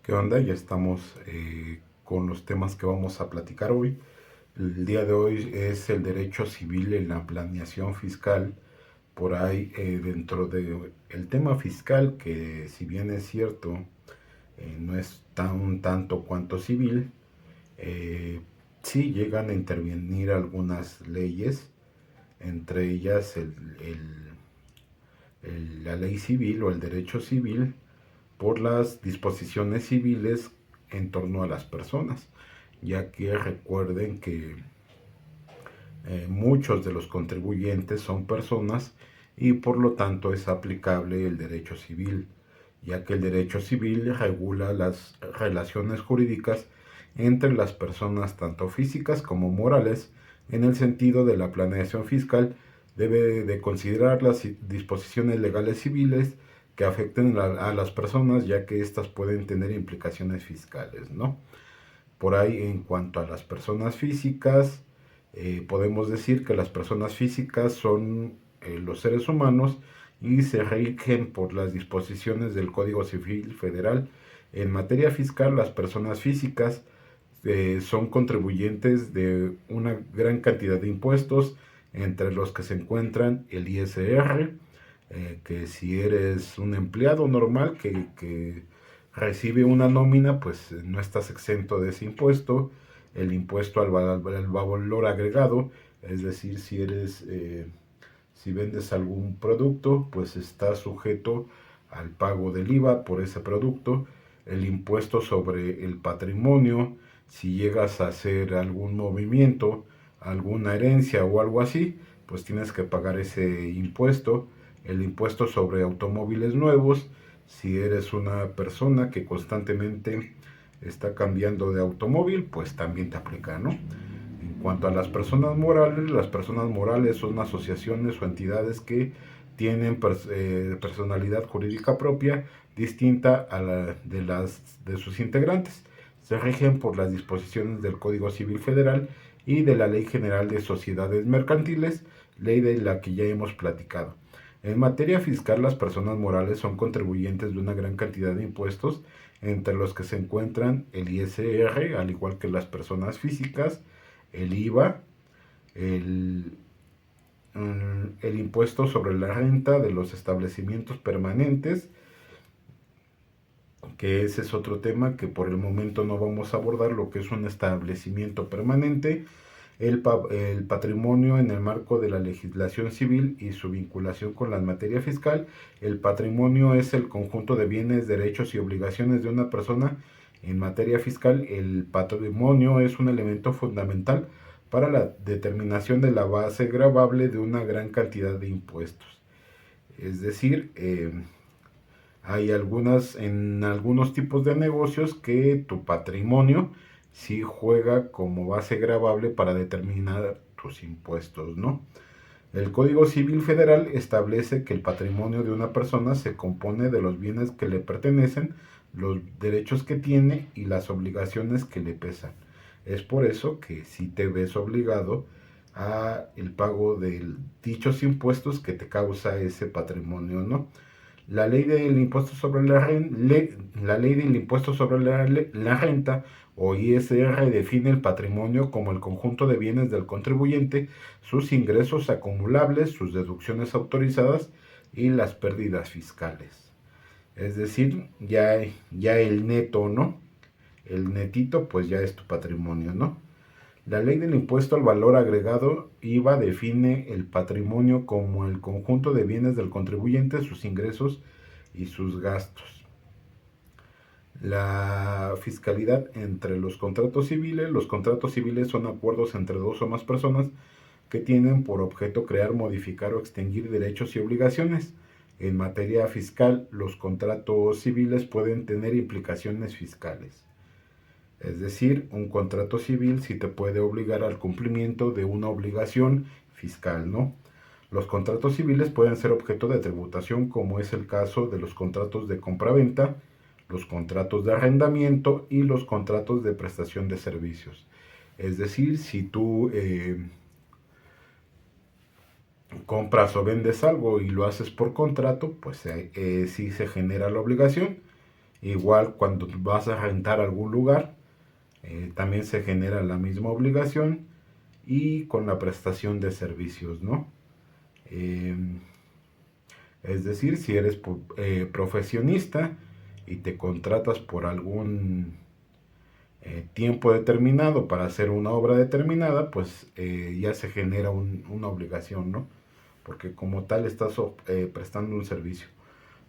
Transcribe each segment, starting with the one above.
¿Qué onda? Ya estamos con los temas que vamos a platicar hoy. El día de hoy es el derecho civil en la planeación fiscal. Por ahí, dentro del tema fiscal, que si bien es cierto, no es tan tanto cuanto civil, eh, sí llegan a intervenir algunas leyes, entre ellas la ley civil o el derecho civil, por las disposiciones civiles en torno a las personas, ya que recuerden que muchos de los contribuyentes son personas y por lo tanto es aplicable el derecho civil, ya que el derecho civil regula las relaciones jurídicas entre las personas tanto físicas como morales. En el sentido de la planeación fiscal, debe de considerar las disposiciones legales civiles que afecten a las personas, ya que éstas pueden tener implicaciones fiscales, ¿no? Por ahí, en cuanto a las personas físicas, podemos decir que las personas físicas son los seres humanos y se rigen por las disposiciones del Código Civil Federal. En materia fiscal, las personas físicas son contribuyentes de una gran cantidad de impuestos, entre los que se encuentran el ISR, que si eres un empleado normal que recibe una nómina, pues no estás exento de ese impuesto. El impuesto al valor agregado, es decir, si vendes algún producto, pues está sujeto al pago del IVA por ese producto. El impuesto sobre el patrimonio, si llegas a hacer algún movimiento, alguna herencia o algo así, pues tienes que pagar ese impuesto. El impuesto sobre automóviles nuevos, si eres una persona que constantemente está cambiando de automóvil, pues también te aplica, ¿no? En cuanto a las personas morales son asociaciones o entidades que tienen personalidad jurídica propia distinta a la de sus integrantes. Se rigen por las disposiciones del Código Civil Federal y de la Ley General de Sociedades Mercantiles, ley de la que ya hemos platicado. En materia fiscal, las personas morales son contribuyentes de una gran cantidad de impuestos, entre los que se encuentran el ISR, al igual que las personas físicas, el IVA, el, el impuesto sobre la renta de los establecimientos permanentes, que ese es otro tema que por el momento no vamos a abordar, lo que es un establecimiento permanente, el patrimonio en el marco de la legislación civil y su vinculación con la materia fiscal. El patrimonio es el conjunto de bienes, derechos y obligaciones de una persona. En materia fiscal, el patrimonio es un elemento fundamental para la determinación de la base gravable de una gran cantidad de impuestos. Es decir, hay en algunos tipos de negocios que tu patrimonio sí juega como base gravable para determinar tus impuestos, ¿no? El Código Civil Federal establece que el patrimonio de una persona se compone de los bienes que le pertenecen, los derechos que tiene y las obligaciones que le pesan. Es por eso que si te ves obligado a el pago de dichos impuestos que te causa ese patrimonio, ¿no? La ley del impuesto sobre la ley del impuesto sobre la renta o ISR define el patrimonio como el conjunto de bienes del contribuyente, sus ingresos acumulables, sus deducciones autorizadas y las pérdidas fiscales. Es decir, ya el neto, ¿no? El netito, pues ya es tu patrimonio, ¿no? La ley del impuesto al valor agregado, IVA, define el patrimonio como el conjunto de bienes del contribuyente, sus ingresos y sus gastos. La fiscalidad entre los contratos civiles. Los contratos civiles son acuerdos entre dos o más personas que tienen por objeto crear, modificar o extinguir derechos y obligaciones. En materia fiscal, los contratos civiles pueden tener implicaciones fiscales. Es decir, un contrato civil sí te puede obligar al cumplimiento de una obligación fiscal, ¿no? Los contratos civiles pueden ser objeto de tributación, como es el caso de los contratos de compraventa, los contratos de arrendamiento y los contratos de prestación de servicios. Es decir, si tú compras o vendes algo y lo haces por contrato, pues sí se genera la obligación. Igual cuando vas a rentar algún lugar, también se genera la misma obligación y con la prestación de servicios, ¿no? Eh, es decir, si eres profesionista y te contratas por algún tiempo determinado para hacer una obra determinada, pues ya se genera una obligación, ¿no? Porque como tal estás prestando un servicio.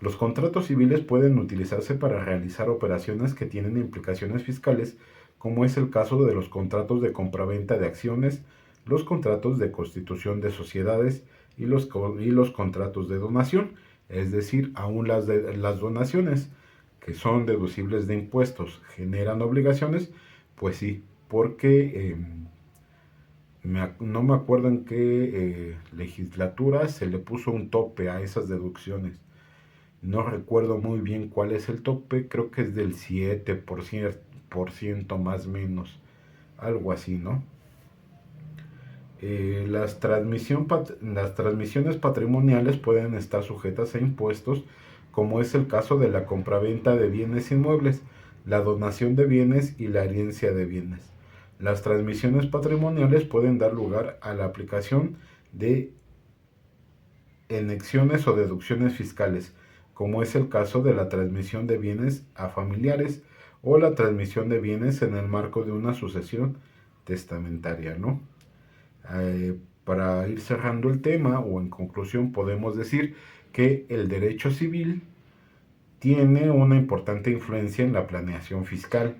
Los contratos civiles pueden utilizarse para realizar operaciones que tienen implicaciones fiscales, como es el caso de los contratos de compraventa de acciones, los contratos de constitución de sociedades y los contratos de donación, es decir, aún las donaciones que son deducibles de impuestos generan obligaciones, pues sí, porque no me acuerdo en qué legislatura se le puso un tope a esas deducciones. No recuerdo muy bien cuál es el tope, creo que es del 7% más o menos, algo así, ¿no? Las transmisiones patrimoniales pueden estar sujetas a impuestos, como es el caso de la compraventa de bienes inmuebles, la donación de bienes y la herencia de bienes. Las transmisiones patrimoniales pueden dar lugar a la aplicación de exenciones o deducciones fiscales, como es el caso de la transmisión de bienes a familiares o la transmisión de bienes en el marco de una sucesión testamentaria, ¿no? Para ir cerrando el tema o en conclusión podemos decir que el derecho civil tiene una importante influencia en la planeación fiscal.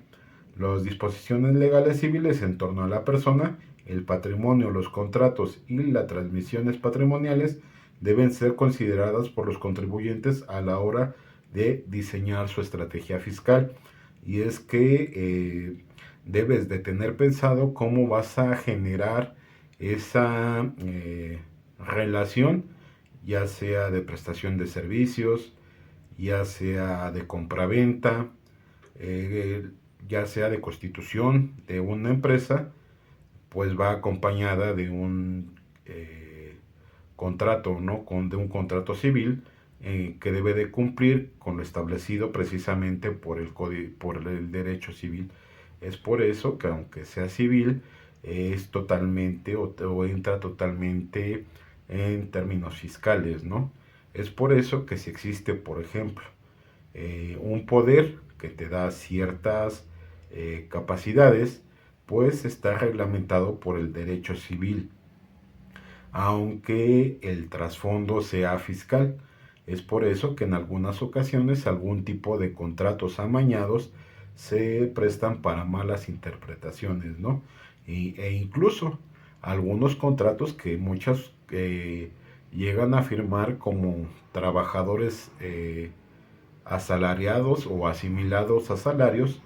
Las disposiciones legales civiles en torno a la persona, el patrimonio, los contratos y las transmisiones patrimoniales deben ser consideradas por los contribuyentes a la hora de diseñar su estrategia fiscal. Y es que debes de tener pensado cómo vas a generar esa relación, ya sea de prestación de servicios, ya sea de compraventa, ya sea de constitución de una empresa, pues va acompañada de un contrato, ¿no? De un contrato civil que debe de cumplir con lo establecido precisamente por el derecho civil. Es por eso que aunque sea civil, es totalmente o entra totalmente en términos fiscales, ¿no? Es por eso que si existe, por ejemplo, un poder que te da ciertas capacidades, pues está reglamentado por el derecho civil, aunque el trasfondo sea fiscal. Es por eso que en algunas ocasiones algún tipo de contratos amañados se prestan para malas interpretaciones, ¿no? E incluso algunos contratos que muchos llegan a firmar como trabajadores asalariados o asimilados a salarios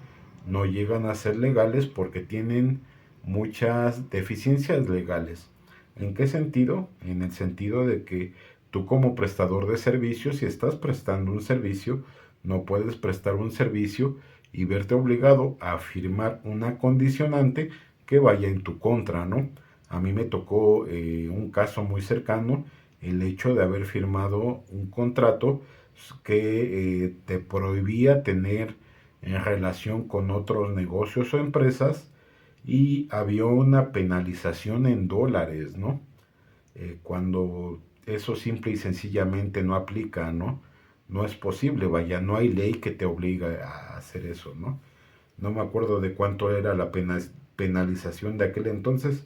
no llegan a ser legales porque tienen muchas deficiencias legales. ¿En qué sentido? En el sentido de que tú como prestador de servicios, si estás prestando un servicio, no puedes prestar un servicio y verte obligado a firmar una condicionante que vaya en tu contra, ¿no? A mí me tocó un caso muy cercano, el hecho de haber firmado un contrato que te prohibía tener en relación con otros negocios o empresas y había una penalización en dólares, ¿no? Cuando eso simple y sencillamente no aplica, ¿no? No es posible, vaya, no hay ley que te obligue a hacer eso, ¿no? No me acuerdo de cuánto era la penalización de aquel entonces,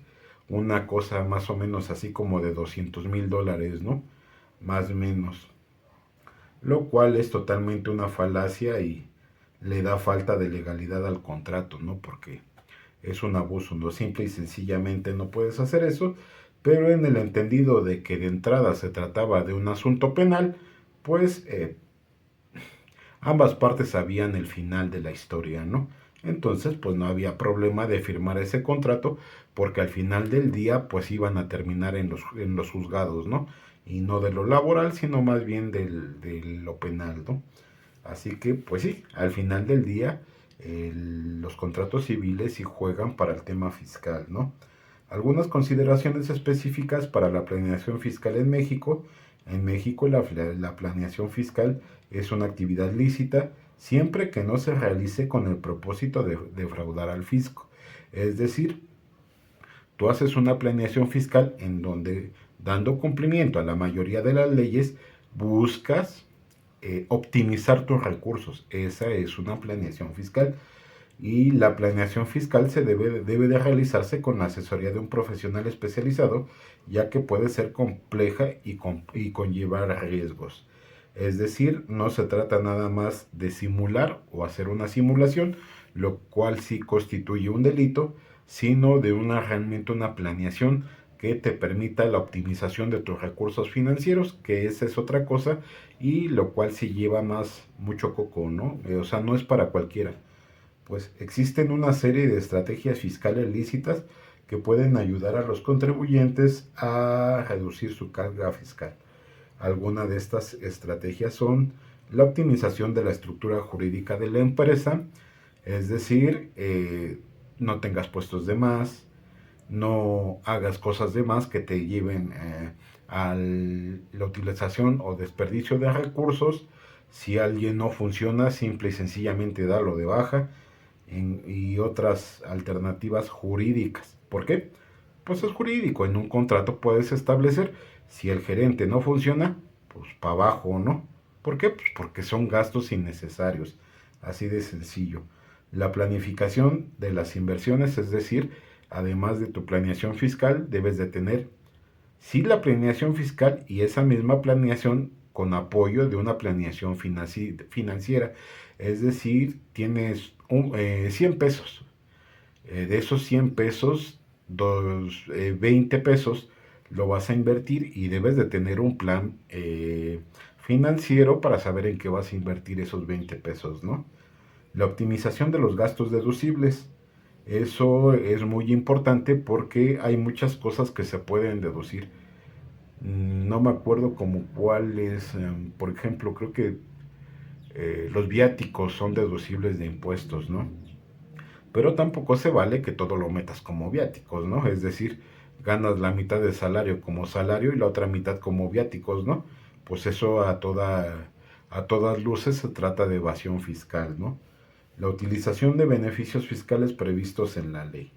una cosa más o menos así como de $200,000, ¿no? Más o menos. Lo cual es totalmente una falacia y le da falta de legalidad al contrato, ¿no? Porque es un abuso, no simple y sencillamente no puedes hacer eso, pero en el entendido de que de entrada se trataba de un asunto penal, pues ambas partes sabían el final de la historia, ¿no? Entonces, pues no había problema de firmar ese contrato porque al final del día, pues iban a terminar en los juzgados, ¿no? Y no de lo laboral, sino más bien de lo penal, ¿no? Así que, pues sí, al final del día, los contratos civiles sí juegan para el tema fiscal, ¿no? Algunas consideraciones específicas para la planeación fiscal en México. En México la planeación fiscal es una actividad lícita siempre que no se realice con el propósito de defraudar al fisco. Es decir, tú haces una planeación fiscal en donde, dando cumplimiento a la mayoría de las leyes, buscas optimizar tus recursos. Esa es una planeación fiscal. Y la planeación fiscal debe de realizarse con la asesoría de un profesional especializado, ya que puede ser compleja y conllevar riesgos. Es decir, no se trata nada más de simular o hacer una simulación, lo cual sí constituye un delito, sino de realmente una planeación que te permita la optimización de tus recursos financieros, que esa es otra cosa, y lo cual sí lleva mucho coco, ¿no? O sea, no es para cualquiera. Pues existen una serie de estrategias fiscales lícitas que pueden ayudar a los contribuyentes a reducir su carga fiscal. Algunas de estas estrategias son la optimización de la estructura jurídica de la empresa, es decir, no tengas puestos de más, no hagas cosas de más que te lleven a la utilización o desperdicio de recursos. Si alguien no funciona, simple y sencillamente darlo de baja y otras alternativas jurídicas. ¿Por qué? Pues es jurídico. En un contrato puedes establecer si el gerente no funciona, pues para abajo, ¿no? ¿Por qué? Pues porque son gastos innecesarios. Así de sencillo. La planificación de las inversiones, es decir, además de tu planeación fiscal, debes de tener, sí, la planeación fiscal y esa misma planeación con apoyo de una planeación financiera. Es decir, tienes 100 pesos. De esos 100 pesos, 20 pesos lo vas a invertir y debes de tener un plan financiero para saber en qué vas a invertir esos 20 pesos, ¿no? La optimización de los gastos deducibles. Eso es muy importante porque hay muchas cosas que se pueden deducir. No me acuerdo como cuáles, por ejemplo, creo que los viáticos son deducibles de impuestos, ¿no? Pero tampoco se vale que todo lo metas como viáticos, ¿no? Es decir, ganas la mitad del salario como salario y la otra mitad como viáticos, ¿no? Pues eso a todas luces se trata de evasión fiscal, ¿no? La utilización de beneficios fiscales previstos en la ley.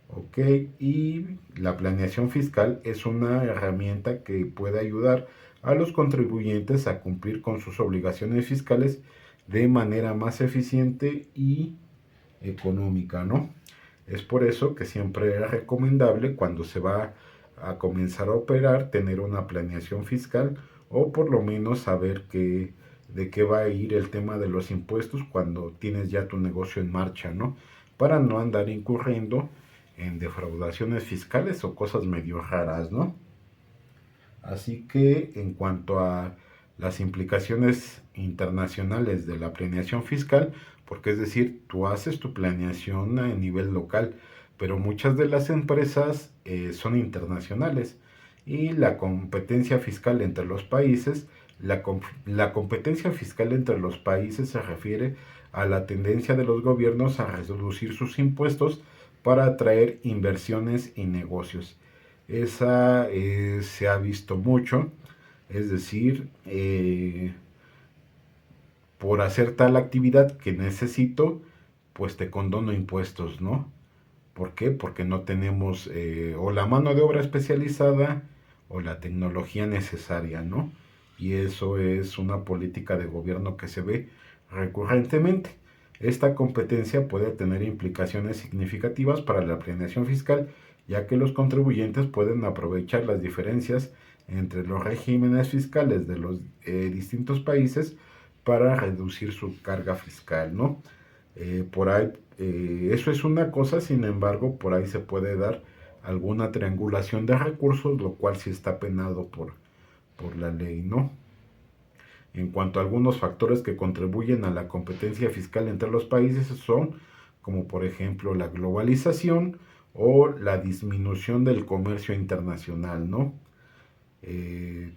Ok, y la planeación fiscal es una herramienta que puede ayudar a los contribuyentes a cumplir con sus obligaciones fiscales de manera más eficiente y económica, ¿no? Es por eso que siempre es recomendable cuando se va a comenzar a operar tener una planeación fiscal o por lo menos saber de qué va a ir el tema de los impuestos cuando tienes ya tu negocio en marcha, ¿no? Para no andar incurriendo en defraudaciones fiscales o cosas medio raras, ¿no? Así que en cuanto a las implicaciones internacionales de la planeación fiscal, porque es decir, tú haces tu planeación a nivel local, pero muchas de las empresas son internacionales y la competencia fiscal entre los países, la competencia fiscal entre los países se refiere a la tendencia de los gobiernos a reducir sus impuestos para atraer inversiones y negocios. Esa se ha visto mucho, es decir, por hacer tal actividad que necesito, pues te condono impuestos, ¿no? ¿Por qué? Porque no tenemos o la mano de obra especializada o la tecnología necesaria, ¿no? Y eso es una política de gobierno que se ve recurrentemente. Esta competencia puede tener implicaciones significativas para la planeación fiscal, ya que los contribuyentes pueden aprovechar las diferencias entre los regímenes fiscales de los distintos países para reducir su carga fiscal, ¿no? Por ahí, eso es una cosa, sin embargo, por ahí se puede dar alguna triangulación de recursos, lo cual sí está penado por la ley, ¿no? En cuanto a algunos factores que contribuyen a la competencia fiscal entre los países son, como por ejemplo la globalización o la disminución del comercio internacional, ¿no? Eh,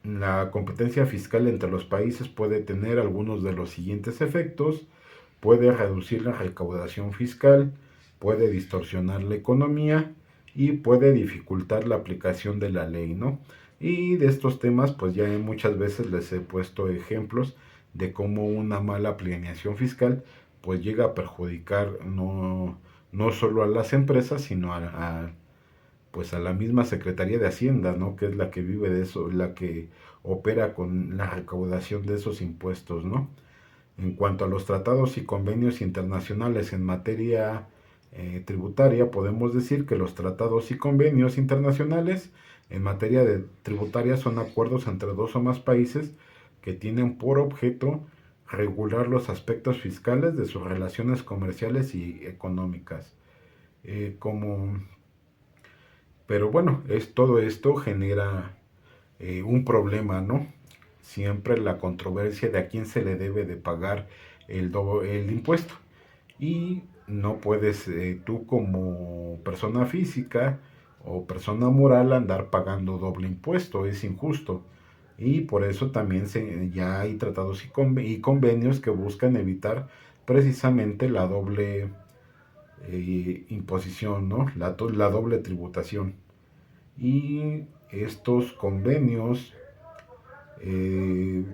la competencia fiscal entre los países puede tener algunos de los siguientes efectos: puede reducir la recaudación fiscal, puede distorsionar la economía y puede dificultar la aplicación de la ley, ¿no? Y de estos temas, pues ya muchas veces les he puesto ejemplos de cómo una mala planeación fiscal pues llega a perjudicar no solo a las empresas, sino pues a la misma Secretaría de Hacienda, ¿no? Que es la que vive de eso, la que opera con la recaudación de esos impuestos, ¿no? En cuanto a los tratados y convenios internacionales en materia tributaria, podemos decir que los tratados y convenios internacionales en materia de tributaria son acuerdos entre dos o más países que tienen por objeto regular los aspectos fiscales de sus relaciones comerciales y económicas. Como Pero bueno, todo esto genera un problema, ¿no? Siempre la controversia de a quién se le debe de pagar el impuesto. Y no puedes tú como persona física o persona moral andar pagando doble impuesto, es injusto. Y por eso también ya hay tratados y convenios que buscan evitar precisamente la doble imposición, ¿no? La doble tributación. Y estos convenios eh,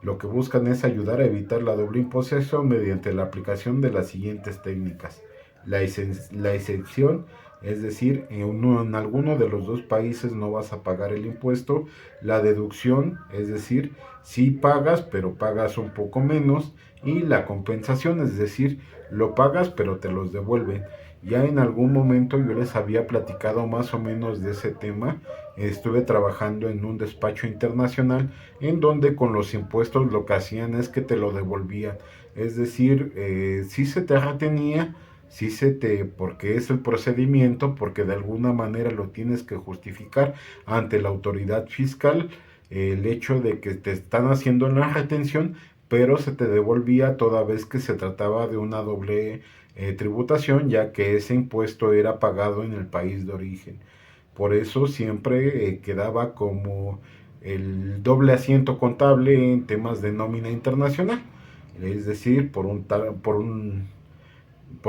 lo que buscan es ayudar a evitar la doble imposición mediante la aplicación de las siguientes técnicas. La exención, es decir, en alguno de los dos países no vas a pagar el impuesto. La deducción, es decir, sí pagas, pero pagas un poco menos. Y la compensación, es decir, lo pagas, pero te los devuelven. Ya en algún momento yo les había platicado más o menos de ese tema. Estuve trabajando en un despacho internacional en donde con los impuestos lo que hacían es que te lo devolvían. Es decir, si se te retenía, porque es el procedimiento, porque de alguna manera lo tienes que justificar ante la autoridad fiscal, el hecho de que te están haciendo la retención, pero se te devolvía toda vez que se trataba de una doble tributación, ya que ese impuesto era pagado en el país de origen. Por eso siempre quedaba como el doble asiento contable en temas de nómina internacional. Es decir, por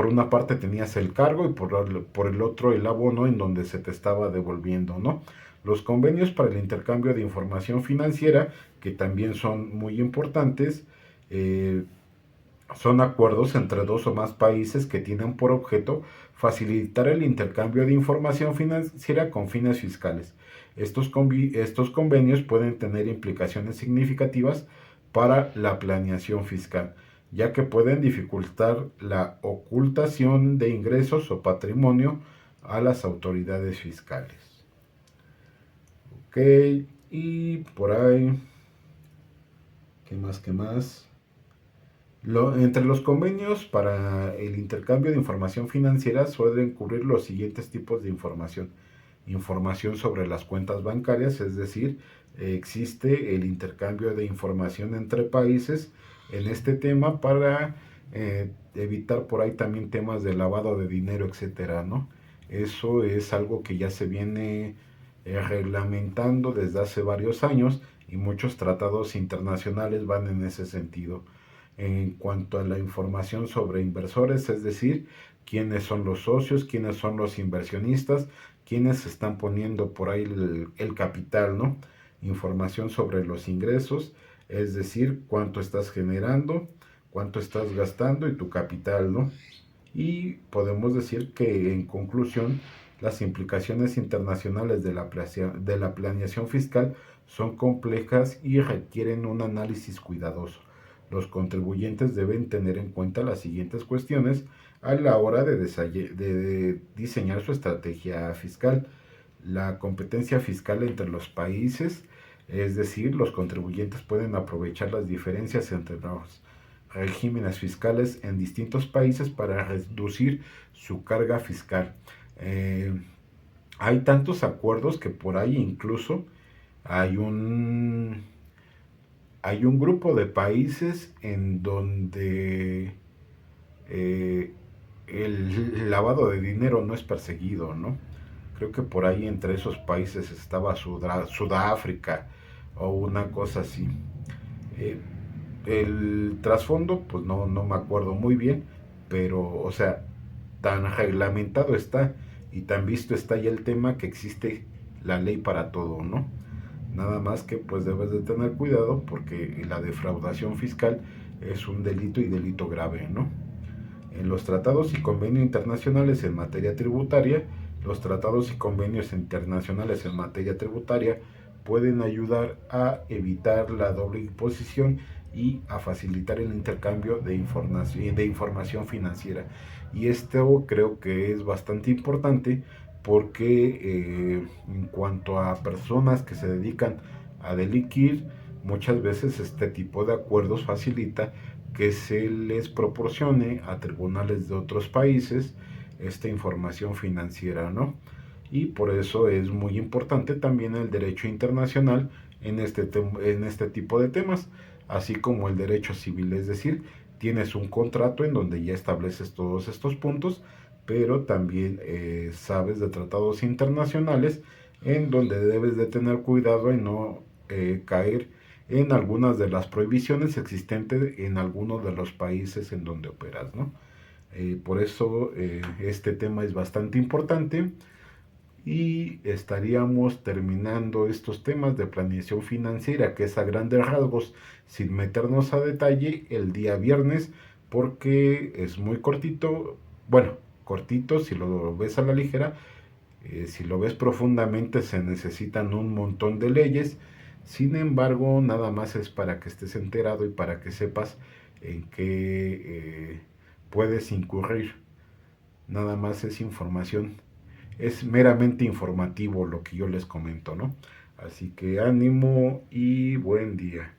una parte tenías el cargo y por el otro el abono en donde se te estaba devolviendo, ¿no? Los convenios para el intercambio de información financiera, que también son muy importantes, son acuerdos entre dos o más países que tienen por objeto facilitar el intercambio de información financiera con fines fiscales. Estos convenios pueden tener implicaciones significativas para la planeación fiscal, ya que pueden dificultar la ocultación de ingresos o patrimonio a las autoridades fiscales. Ok, y por ahí, ¿qué más? ¿Qué más? Entre los convenios para el intercambio de información financiera suelen cubrir los siguientes tipos de información. Información sobre las cuentas bancarias, es decir, existe el intercambio de información entre países en este tema para evitar por ahí también temas de lavado de dinero, etcétera, ¿no? Eso es algo que ya se viene reglamentando desde hace varios años y muchos tratados internacionales van en ese sentido. En cuanto a la información sobre inversores, es decir, quiénes son los socios, quiénes son los inversionistas, quiénes están poniendo por ahí el capital, ¿no? Información sobre los ingresos, es decir, cuánto estás generando, cuánto estás gastando y tu capital, ¿no? Y podemos decir que en conclusión, las implicaciones internacionales de la planeación fiscal son complejas y requieren un análisis cuidadoso. Los contribuyentes deben tener en cuenta las siguientes cuestiones a la hora de diseñar su estrategia fiscal. La competencia fiscal entre los países, es decir, los contribuyentes pueden aprovechar las diferencias entre los regímenes fiscales en distintos países para reducir su carga fiscal. Eh, Hay tantos acuerdos que por ahí incluso hay un hay un grupo de países en donde eh, el lavado de dinero no es perseguido, ¿no? Creo que por ahí entre esos países estaba Sudáfrica o una cosa así. Eh, el trasfondo, pues no me acuerdo muy bien, pero, o sea, tan reglamentado está y tan visto está ya el tema que existe la ley para todo, ¿no? Nada más que pues debes de tener cuidado porque la defraudación fiscal es un delito y delito grave, ¿no? En los tratados y convenios internacionales en materia tributaria, los tratados y convenios internacionales en materia tributaria pueden ayudar a evitar la doble imposición y a facilitar el intercambio de información financiera. Y esto creo que es bastante importante porque en cuanto a personas que se dedican a delinquir, muchas veces este tipo de acuerdos facilita que se les proporcione a tribunales de otros países esta información financiera, ¿no? Y por eso es muy importante también el derecho internacional en este tipo de temas, así como el derecho civil, es decir, tienes un contrato en donde ya estableces todos estos puntos, pero también sabes de tratados internacionales en donde debes de tener cuidado en no caer en algunas de las prohibiciones existentes en algunos de los países en donde operas, ¿no? Por eso este tema es bastante importante y estaríamos terminando estos temas de planeación financiera, que es a grandes rasgos, sin meternos a detalle, el día viernes, porque es muy cortito, bueno, cortito si lo ves a la ligera, si lo ves profundamente se necesitan un montón de leyes, sin embargo, nada más es para que estés enterado y para que sepas en qué puedes incurrir. Nada más es información, es meramente informativo lo que yo les comento, ¿no? Así que ánimo y buen día.